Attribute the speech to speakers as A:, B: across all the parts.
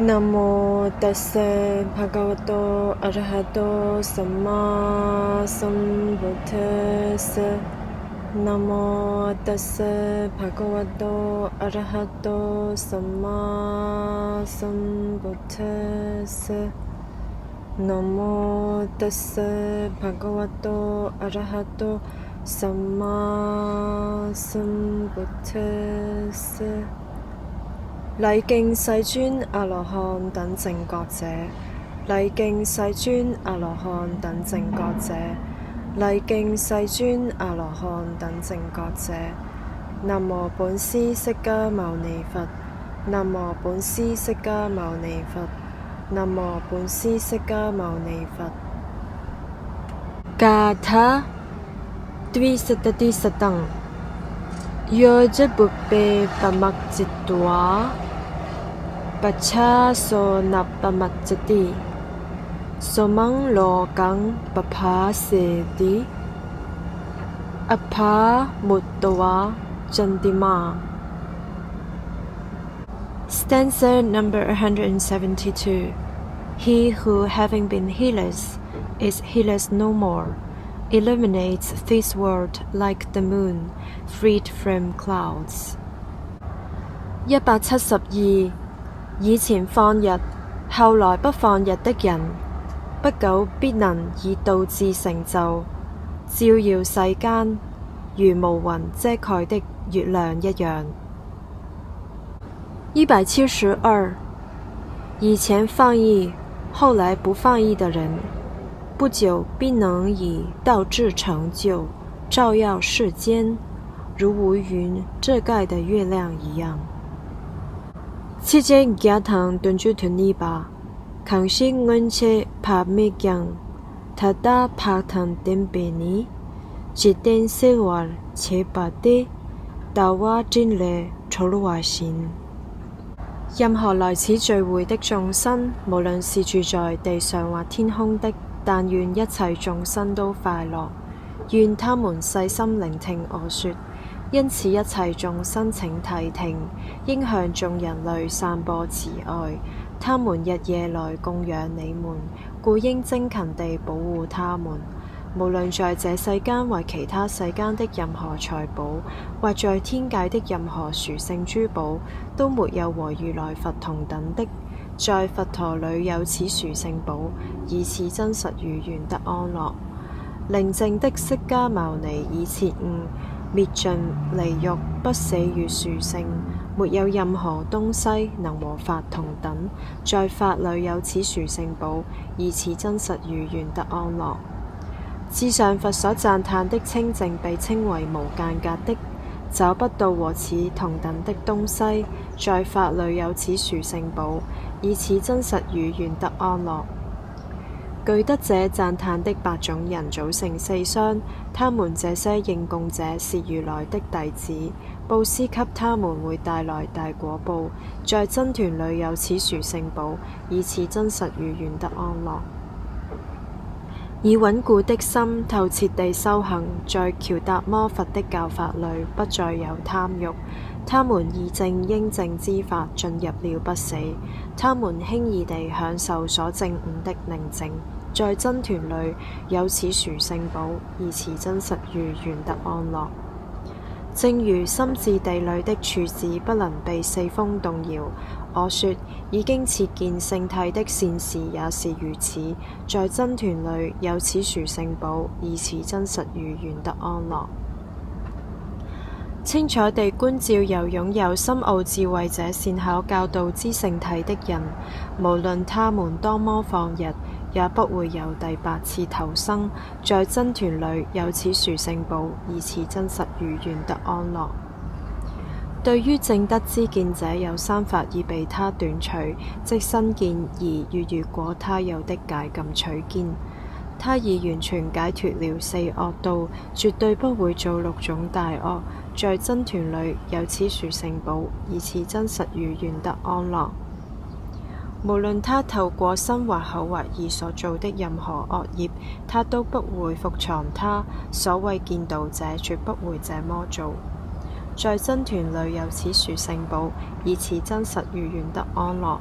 A: 南無ตัสสะภะคะวะโตอะระหะโตสัมมาสัมพุทธัสสะนะโมตัสสะภะคะวะโตอะระหะโตสัมมาสัมพุทธัสสะนะโมตัสสะภะคะวะโตอะระหะโตสัมมาสัมพุทธัสสะ禮敬世尊阿羅漢等正覺者，禮敬世尊阿羅漢等正覺者，禮敬世尊阿羅漢等正覺者。南無本師釋迦牟尼佛，南無本師釋迦牟尼佛，南無本師釋迦牟尼佛。嘎他द्विसतति सतं योज बुप्पे पमक्जित्वा पच्छा सो न पमज्जति सोमं लोकं पभासेति अपा muttva jantima. Stanza number 172. He who, having been heedless, is heedless no more, illuminates this world like the moon, freed from clouds. 172. 以前放逸，後來不放逸的人，不久必能以道智成就，照耀世間，如無雲遮蓋的月亮一樣。172. 以前放逸，後來不放逸的人，不久必能以道智成就，照耀世間，如無雲遮蓋的月亮一樣。切只假堂斷住斷呢吧，強是安切拍咩樣，他打拍堂點俾你，只點色話切白的，道話真理錯了話線。任何來此聚會的眾生，無論是住在地上或天空的，但願一切眾生都快樂，願他們細心聆聽我說。因此一切眾生請諦聽，應向眾人類散播慈愛，他們日夜來供養你們，故應精勤地保護他們。無論在這世間或其他世間的任何財寶，或在天界的任何殊勝珠寶，都沒有和如來佛同等的。在佛陀裏有此殊勝寶，以此真實如願得安樂。寧靜的釋迦牟尼已徹悟，滅盡離欲，不死與殊勝，沒有任何東西能和法同等。在法裏有此殊勝寶，以此真實如願得安樂。至上佛所讚歎的清淨被稱為無間隔的，找不到和此同等的東西。在法裏有此殊勝寶，以此真實如願得安樂。具得這讚歎的8種人組成4相，他們這些應供者是如來的弟子，布施給他們會帶來大果報。在僧團裏有此殊勝寶，以此真實如願得安樂。以穩固的心透徹地修行，在喬達摩佛的教法裏不再有貪欲，他們以正應正之法進入了不死，他們輕易地享受所證悟的寧靜。在僧團裏有此殊勝寶，以此真實如願得安樂。正如心智地裏的處子不能被四風動搖，我說已經切見聖諦的善士也是如此。在僧團裏有此殊勝寶，以此真實如願得安樂。清楚地觀照由擁有深奧智慧者善巧教導之聖諦的人，無論他們多麼放逸，也不會有第8次投生。在僧團裏有此殊勝寶，以此真實如願得安樂。對於正德之見者，有3法已被他斷除，即身見、疑、與如果他有的戒禁取見。他已完全解脫了4惡道，絕對不會做6種大惡。在僧團裏有此殊勝寶，以此真實如願得安樂。無論他透過身或口或意所做的任何惡業，他都不會伏藏他。所謂見道者，絕不會這麼做。在僧團裏有此殊勝寶，以此真實如願得安樂。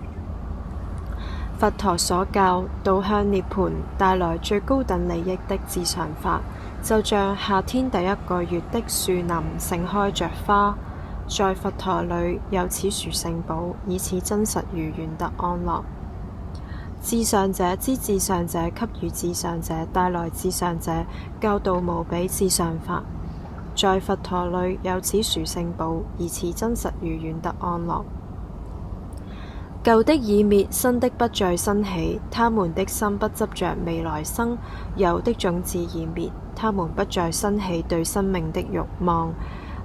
A: 佛陀所教導向涅槃帶來最高等利益的至上法，就像夏天第一個月的樹林盛開着花，在佛陀裏有此殊勝寶，以此真實如願得安樂。至上者之至上者給予至上者帶來至上者教導無比至上法，在佛陀裏有此殊勝寶，以此真實如願得安樂。舊的已滅，新的不再生起，他們的心不執着未來生；有的種子已滅，他們不再生起對生命的慾望。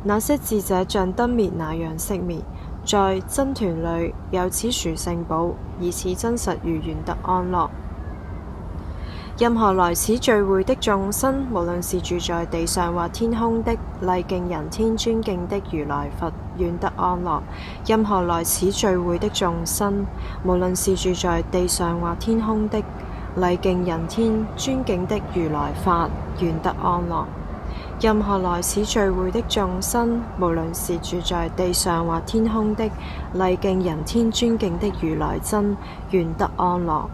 A: 那些智者像燈滅那樣熄滅，在僧團裏有此殊勝寶，以此真實如願得安樂。任何來此聚會的眾生，無論是住在地上或天空的，禮敬人天尊敬的如來佛，願得安樂。任何來此聚會的眾生，無論是住在地上或天空的，禮敬人天尊敬的如來法，願得安樂。任何來此聚會的眾生，無論是住在地上或天空的，禮敬人天尊敬的如來真，願得安樂。